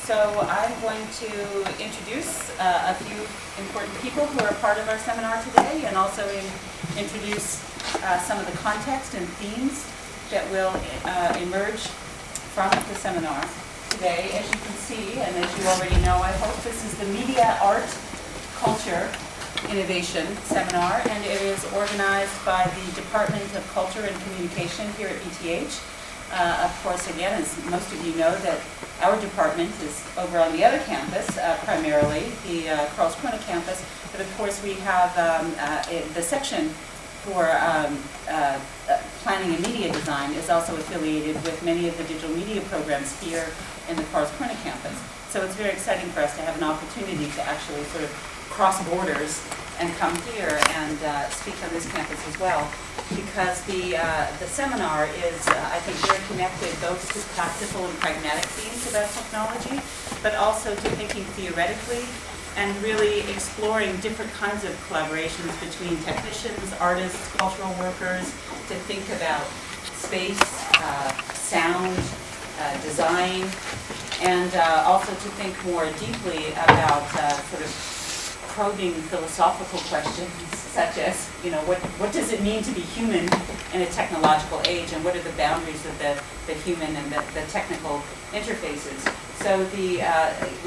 So I'm going to introduce a few important people who are part of our seminar today, and also introduce some of the context and themes that will emerge from the seminar today. As you can see, and as you already know, I hope, this is the Media, Art, Culture, Innovation Seminar, and it is organized by the Department of Culture and Communication here at BTH. Of course, again, as most of you know, that our department is over on the other campus, primarily, the Karlskrona campus, but of course we have the section for planning and media design is also affiliated with many of the digital media programs here in the Karlskrona campus. So it's very exciting for us to have an opportunity to actually sort of cross borders and come here and speak on this campus as well, because the seminar is, I think, very connected both to practical and pragmatic themes about technology, but also to thinking theoretically and really exploring different kinds of collaborations between technicians, artists, cultural workers, to think about space, sound, design, and also to think more deeply about sort of probing philosophical questions such as, what does it mean to be human in a technological age, and what are the boundaries of the human and the technical interfaces. So the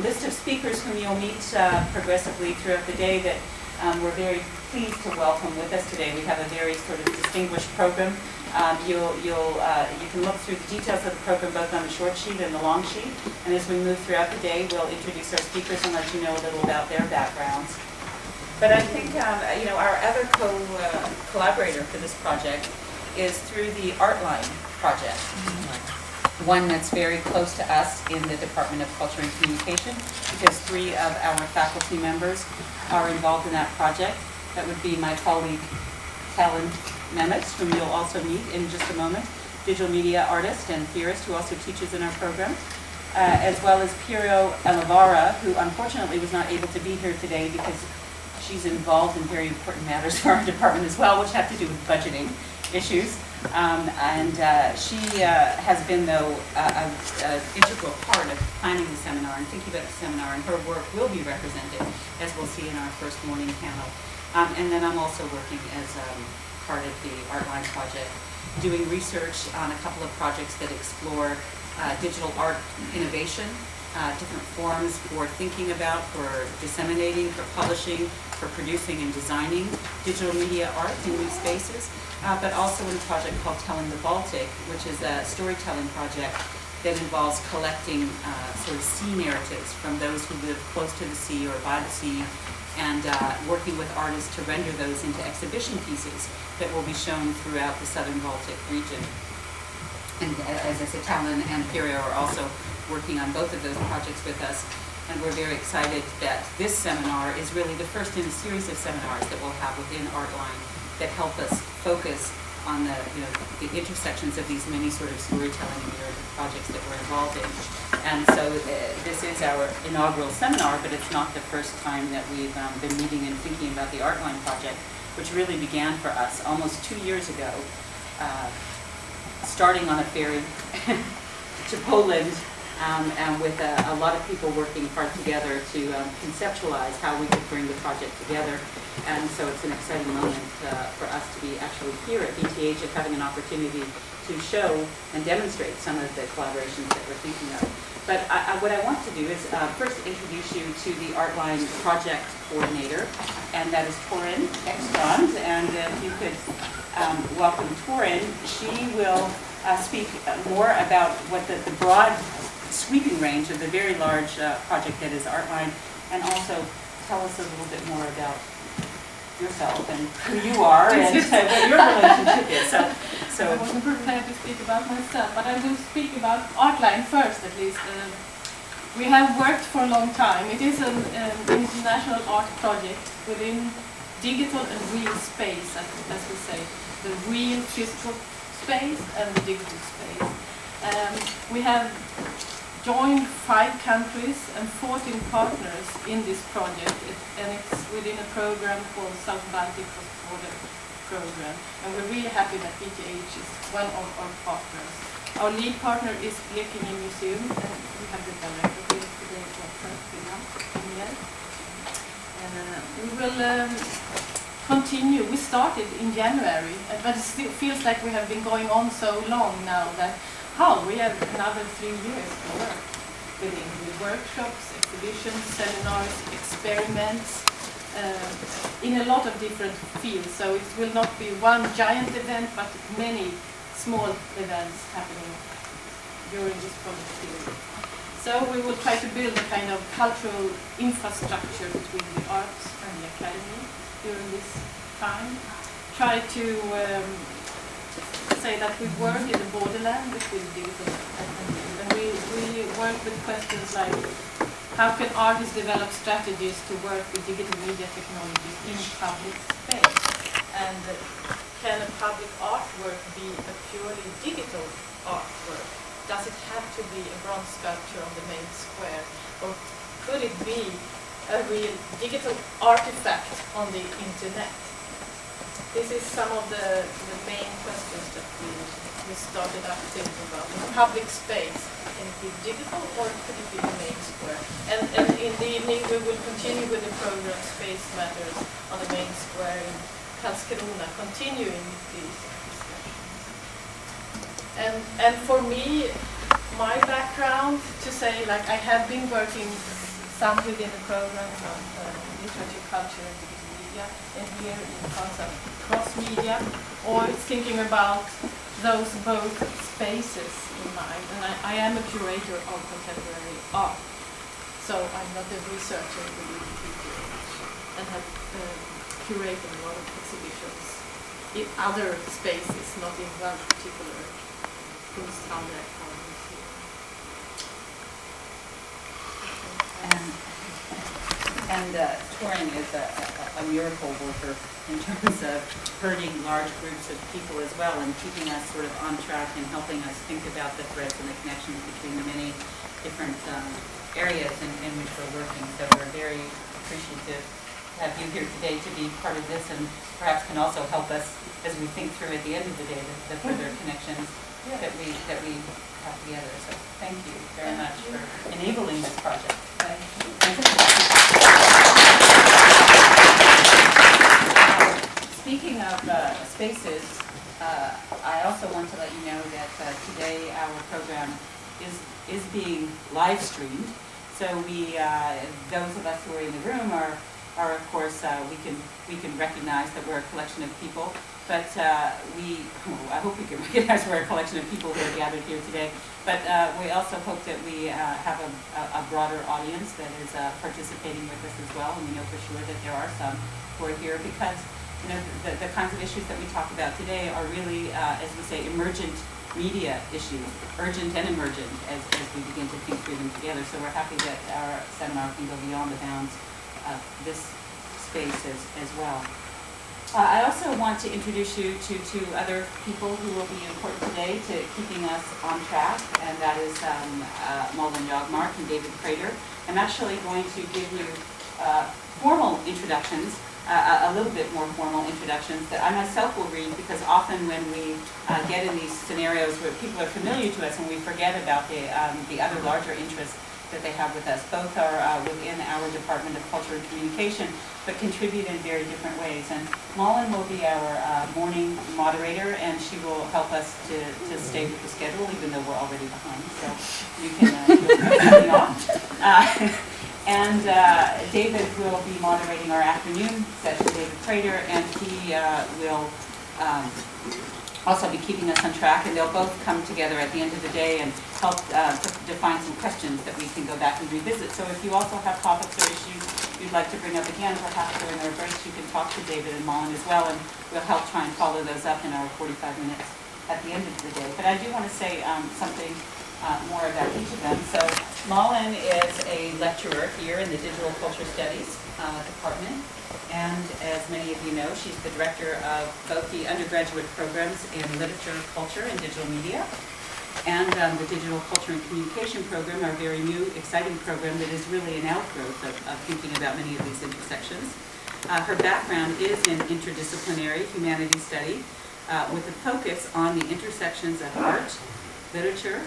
list of speakers whom you'll meet progressively throughout the day that we're very pleased to welcome with us today. We have a very sort of distinguished program. You can look through the details of the program both on the short sheet and the long sheet, and as we move throughout the day, we'll introduce our speakers and let you know a little about their backgrounds. But I think our other collaborator for this project is through the Artline project, one that's very close to us in the Department of Culture and Communication, because 3 of our faculty members are involved in that project. That would be my colleague Talan Memmott, whom you'll also meet in just a moment, digital media artist and theorist who also teaches in our program, as well as Piero Elavara, who unfortunately was not able to be here today because she's involved in very important matters for our department as well, which have to do with budgeting issues. She has been, though, an integral part of planning the seminar and thinking about the seminar, and her work will be represented, as we'll see in our first morning panel. And then I'm also working as part of the Artline project, doing research on a couple of projects that explore digital art innovation, different forms for thinking about, for disseminating, for publishing, for producing and designing digital media art in new spaces, but also in a project called Telling the Baltic, which is a storytelling project that involves collecting sort of sea narratives from those who live close to the sea or by the sea, and working with artists to render those into exhibition pieces that will be shown throughout the southern Baltic region. And as I said, Talan and Piero are also working on both of those projects with us, and we're very excited that this seminar is really the first in a series of seminars that we'll have within Artline that help us focus on the intersections of these many sort of storytelling and narrative projects that we're involved in. And so this is our inaugural seminar, but it's not the first time that we've been meeting and thinking about the Artline project, which really began for us almost 2 years ago, starting on a ferry to Poland, and with a lot of people working hard together to conceptualize how we could bring the project together. And so it's an exciting moment for us to be actually here at BTH and having an opportunity to show and demonstrate some of the collaborations that we're thinking of. But what I want to do is first introduce you to the Artline project coordinator, and that is Torin Ekstrand. And if you could welcome Torin, she will speak more about what the broad sweeping range of the very large project that is Artline, and also tell us a little bit more about yourself and who you are and what your relationship is. So I wasn't prepared to speak about myself, but I will speak about Artline first, at least. We have worked for a long time. It is an international art project within digital and real space, as we say, the real physical space and the digital space. We have joined 5 countries and 14 partners in this project, and it's within a program called South Baltic Cross-Border Program, and we're really happy that BTH is one of our partners. Our lead partner is Blekinge Museum, and we have the director here will continue. We started in January, but it still feels like we have been going on so long now that we have another 3 years to work with workshops, exhibitions, seminars, experiments in a lot of different fields. So it will not be one giant event, but many small events happening during this project period. So we will try to build a kind of cultural infrastructure between the arts and the academy during this time. Try to say that we work in the borderland between digital and we work with questions like how can artists develop strategies to work with digital media technologies in public space? And can a public artwork be a purely digital artwork? Does it have to be a bronze sculpture on the main square? Or could it be a real digital artifact on the internet? This is some of the main questions that we started up thinking about. In public space, can it be digital or could it be the main square? And in the evening we will continue with the program Space Matters on the main square in Karlskrona, continuing these discussions. And for me, my background, to say, like, I have been working some within the programs on literature, culture, and digital media, and here in terms of cross-media, or thinking about those both spaces in mind. And I am a curator of contemporary art, so I'm not a researcher within the and have curated a lot of exhibitions in other spaces, not in one particular Kunsthalle or museum. And touring is a miracle worker in terms of herding large groups of people as well and keeping us sort of on track and helping us think about the threads and the connections between the many different areas in which we're working. So we're very appreciative to have you here today to be part of this and perhaps can also help us as we think through at the end of the day the further connections that we have together. So thank you very much for enabling this project. Thank you. Speaking of spaces, I also want to let you know that today our program is being live streamed. So we, those of us who are in the room are of course, we can recognize that we're a collection of people. But I hope we can recognize we're a collection of people who are gathered here today. But we also hope that we have a broader audience that is participating with us as well. And we know for sure that there are some who are here because the kinds of issues that we talk about today are really, as we say, emergent media issues, urgent and emergent as we begin to think through them together. So we're happy that our seminar can go beyond the bounds of this space as well. I also want to introduce you to two other people who will be important today to keeping us on track, and that is Malin Jagmark and David Prater. I'm actually going to give you formal introductions, a little bit more formal introductions that I myself will read because often when we get in these scenarios where people are familiar to us and we forget about the other larger interests that they have with us. Both are within our Department of Culture and Communication, but contribute in very different ways. And Malin will be our morning moderator, and she will help us to stay with the schedule, even though we're already behind. So you can feel off. And David will be moderating our afternoon session, David Prater, and he will also be keeping us on track, and they'll both come together at the end of the day and help to define some questions that we can go back and revisit. So if you also have topics or issues you'd like to bring up again, perhaps during our breaks, you can talk to David and Malin as well, and we'll help try and follow those up in our 45 minutes at the end of the day. But I do want to say something more about each of them. So Malin is a lecturer here in the Digital Culture Studies department. And as many of you know, she's the director of both the undergraduate programs in literature, culture, and digital media, and the Digital Culture and Communication program, our very new, exciting program that is really an outgrowth of thinking about many of these intersections. Her background is in interdisciplinary humanities study with a focus on the intersections of art, literature,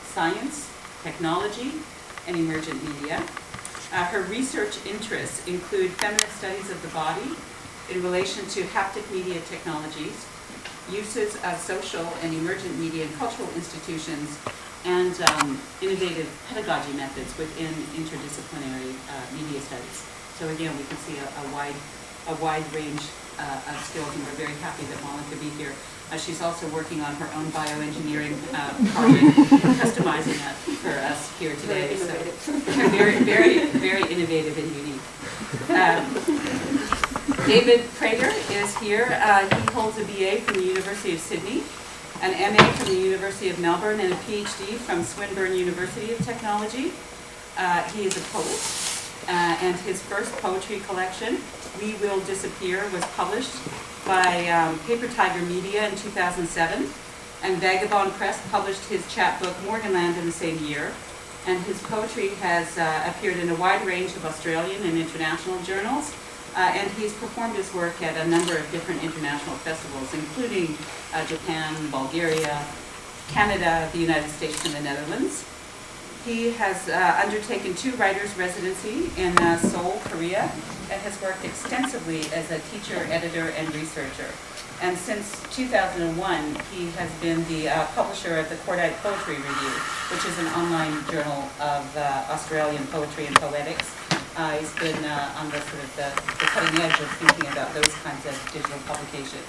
science, technology, and emergent media. Her research interests include feminist studies of the body in relation to haptic media technologies, uses of social and emergent media in cultural institutions, and innovative pedagogy methods within interdisciplinary media studies. So again, we can see a wide range of skills, and we're very happy that Malin could be here. She's also working on her own bioengineering project, customizing that for us here today. So very, very, very innovative and unique. David Prater is here. He holds a BA from the University of Sydney, an MA from the University of Melbourne, and a PhD from Swinburne University of Technology. He is a poet, and his first poetry collection, We Will Disappear, was published by Paper Tiger Media in 2007, and Vagabond Press published his chapbook Morganland in the same year. And his poetry has appeared in a wide range of Australian and international journals, and he's performed his work at a number of different international festivals, including Japan, Bulgaria, Canada, the United States, and the Netherlands. He has undertaken 2 writers' residency in Seoul, Korea, and has worked extensively as a teacher, editor, and researcher. And since 2001, he has been the publisher of the Cordite Poetry Review, which is an online journal of Australian poetry and poetics. He's been on the sort of the cutting edge of thinking about those kinds of digital publications.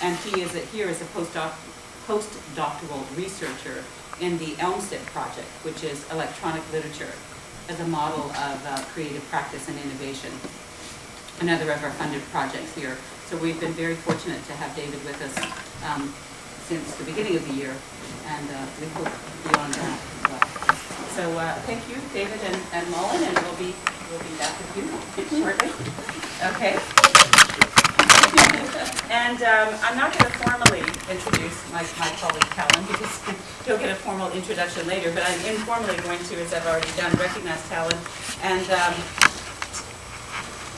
And he is here as a postdoctoral researcher in the Elmstead Project, which is electronic literature as a model of creative practice and innovation. Another of our funded projects here. So we've been very fortunate to have David with us since the beginning of the year, and we hope beyond that as well. So thank you, David and Malin, and we'll be back with you shortly. Okay. And I'm not going to formally introduce my colleague Talan, because he'll get a formal introduction later, but I'm informally going to, as I've already done, recognize Talan,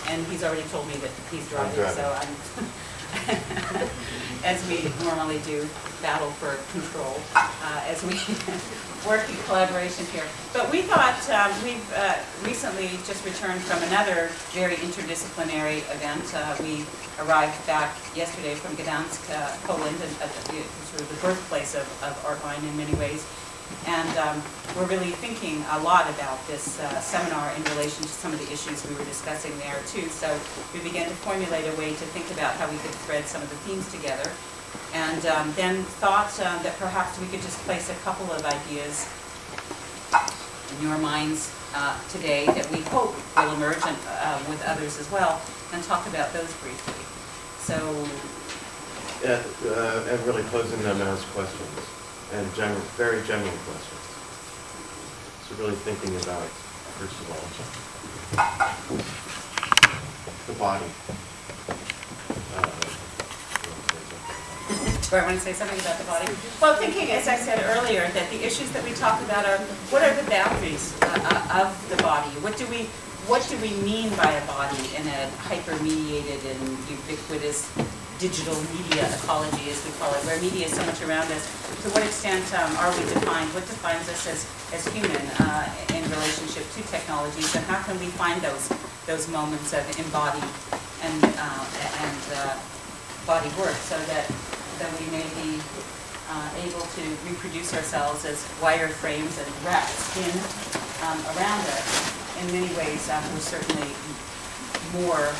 and he's already told me that he's driving, so I'm, as we normally do, battle for control as we work in collaboration here. But we thought, we've recently just returned from another very interdisciplinary event. We arrived back yesterday from Gdansk, Poland, and sort of the birthplace of Artline in many ways. And we're really thinking a lot about this seminar in relation to some of the issues we were discussing there too. So we began to formulate a way to think about how we could thread some of the themes together. And then thought that perhaps we could just place a couple of ideas in your minds today that we hope will emerge and, with others as well, and talk about those briefly. So, yeah, and really closing them as questions, and very general questions. So really thinking about, first of all, the body. do I want to say something about the body? Well, thinking, as I said earlier, that the issues that we talk about are, what are the boundaries of the body? What do we mean by a body in a hyper-mediated and ubiquitous digital media ecology, as we call it, where media is so much around us? To what extent are we defined? What defines us as human in relationship to technologies, and how can we find those moments of embodied and body work, so that we may be able to reproduce ourselves as wireframes and wrapped skin around us. In many ways, we're certainly more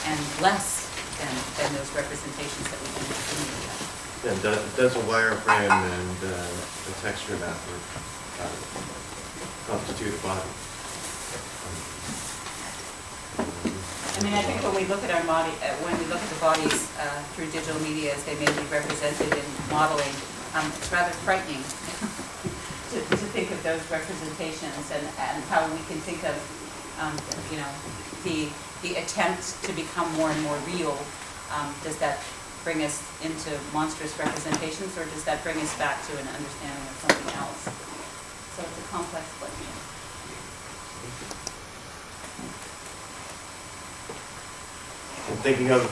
and less than those representations that we can make in media. Yeah, does a wireframe and a texture method constitute a body? I mean, I think when we look at our body, when we look at the bodies through digital media as they may be represented in modeling, it's rather frightening to think of those representations and how we can think of, you know, the attempt to become more and more real. Does that bring us into monstrous representations, or does that bring us back to an understanding of something else? So it's a complex question. I'm thinking of,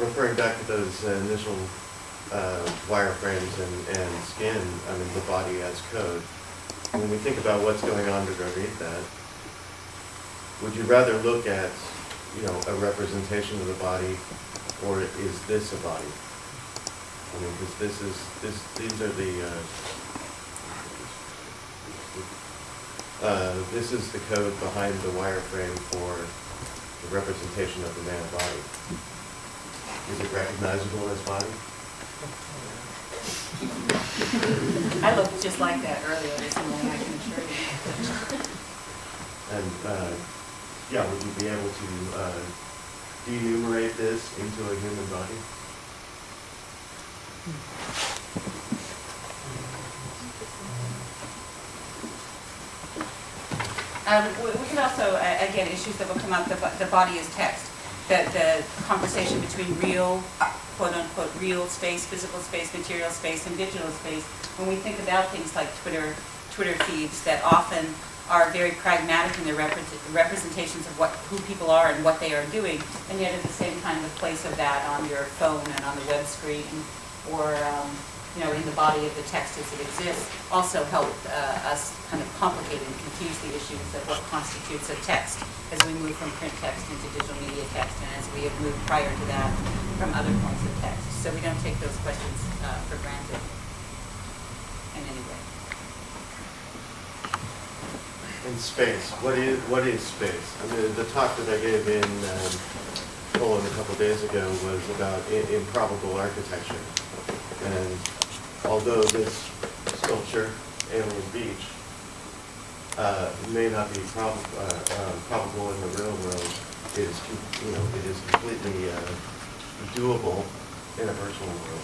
referring back to those initial wireframes and skin, I mean, the body as code. When we think about what's going on underneath that, would you rather look at, a representation of the body, or is this a body? I mean, because these are this is the code behind the wireframe for the representation of the man body. Is it recognizable as body? I looked just like that earlier this morning, I can assure you. And, would you be able to denumerate this into a human body? We can also, again, issues that will come up, the body is text. The conversation between real, quote-unquote, real space, physical space, material space, and digital space. When we think about things like Twitter feeds that often are very pragmatic in their representations of who people are and what they are doing, and yet at the same time the place of that on your phone and on the web screen or in the body of the text as it exists also help us kind of complicate and confuse the issues of what constitutes a text as we move from print text into digital media text and as we have moved prior to that from other forms of text. So we don't take those questions for granted in any way. In space, what is space? I mean, the talk that I gave in Poland a couple days ago was about improbable architecture. And although this sculpture, Alien Beach, may not be probable in the real world, it is completely doable in a virtual world.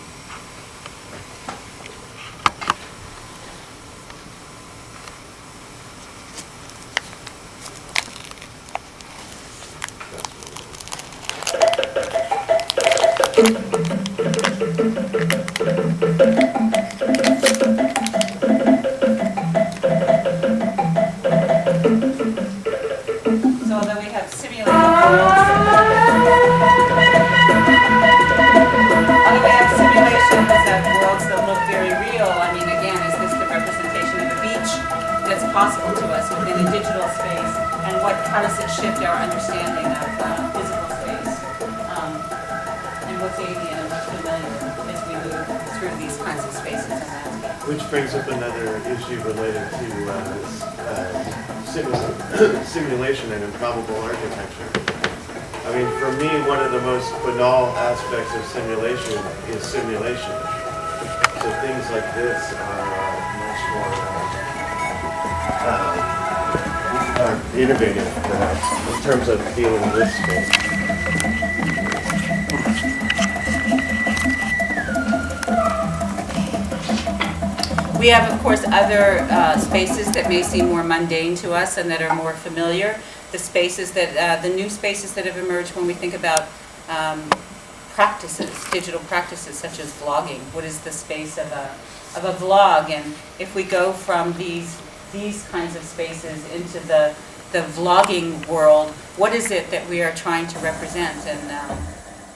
How does it shift our understanding of physical space and what's alien and what's familiar as we move through these kinds of spaces and landscapes? Which brings up another issue related to simulation and improbable architecture. I mean, for me, one of the most banal aspects of simulation is simulation. So things like this are much more innovative, perhaps, in terms of dealing with space. We have, of course, other spaces that may seem more mundane to us and that are more familiar. The spaces that, the new spaces that have emerged when we think about practices, digital practices such as vlogging. What is the space of a vlog? And if we go from these kinds of spaces into the vlogging world, what is it that we are trying to represent? And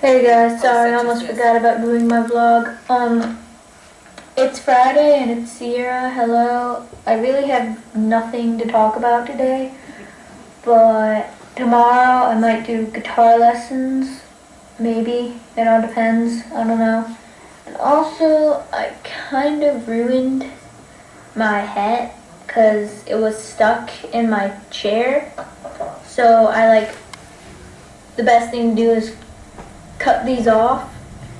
hey guys, sorry, I almost forgot about doing my vlog. It's Friday and it's Sierra. Hello. I really have nothing to talk about today, but tomorrow I might do guitar lessons. Maybe. It all depends. I don't know. And also, I kind of ruined my hat because it was stuck in my chair. So the best thing to do is cut these off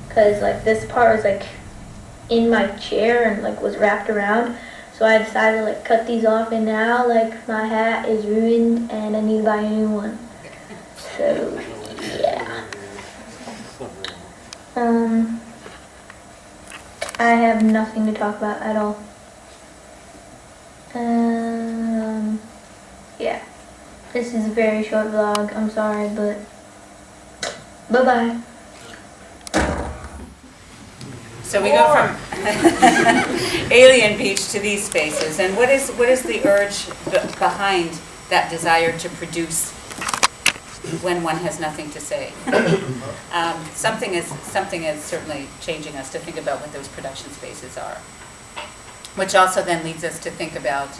because this part was in my chair and was wrapped around. So I decided to cut these off, and now my hat is ruined and I need to buy a new one. So yeah. I have nothing to talk about at all. Yeah. This is a very short vlog. I'm sorry, but bye-bye. so we go from Alien Beach to these spaces. And what is the urge behind that desire to produce when one has nothing to say? Something is certainly changing us to think about what those production spaces are, which also then leads us to think about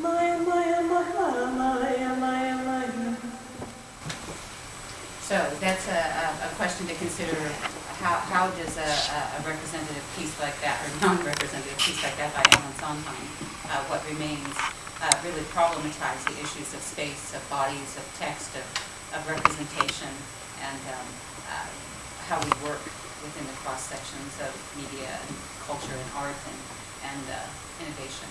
Maya, Maya, Maya, Maya, Maya, Maya. So that's a question to consider. How does a representative piece like that, or non-representative piece like that by Ellen Sondheim, what remains, really problematize the issues of space, of bodies, of text, of representation, and how we work within the cross sections of media and culture and art and innovation.